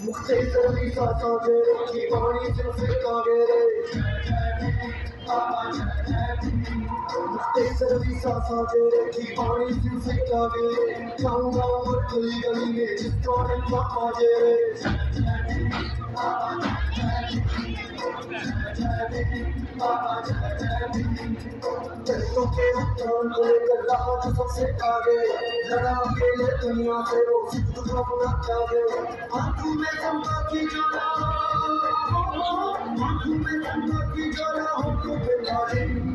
मुख्तसर भी सांसों से रखी पानी से फेंकांगे रे मुख्तसर भी सांसों से रखी पानी से फेंकांगे गाँव गाँव और गली गली में जिसको नंगा मांगे रे चलतों के उत्तरायण को लेकर रहा जो सबसे आगे लड़ा अकेले दुनिया से वो सिर्फ अपना जागे आंखों में चंपा की ज्वाला आंखों में चंपा की ज्वाला होठों पे लाली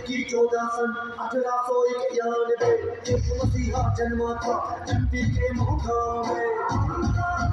की 1491 एक मसीहा जन्मा था एमपी के मोहगांव में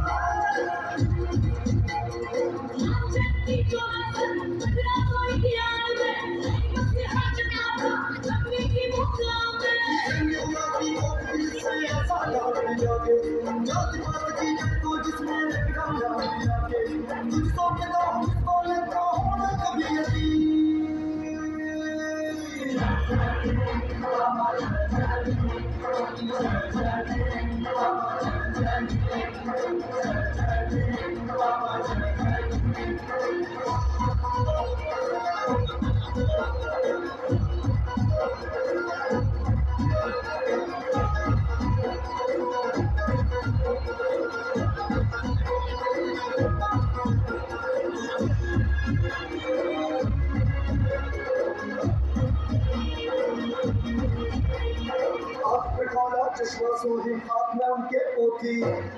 आपने उनके पोथी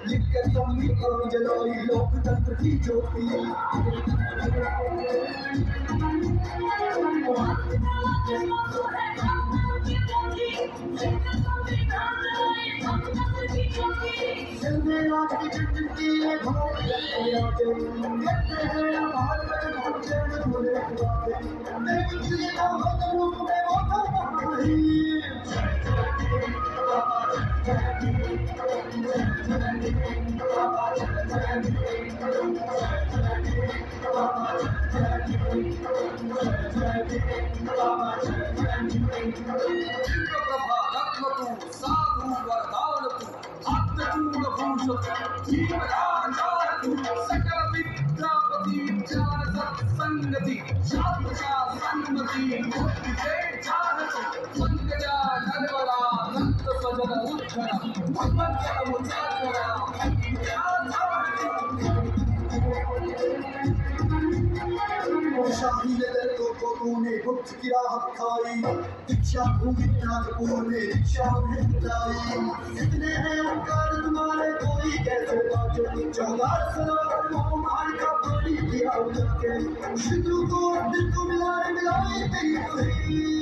लिखकर संविधान जलाई लोकतंत्र की ज्योति बुद्ध की राह खाई दीक्षा भूमि नागपुर में दीक्षा उठाई इतने हैं ओंकार तुम्हारे कोई कैसे बाजे 1400 मार का पानी दिया उनके सिद्धू को दिल को मिलाई तेरी वही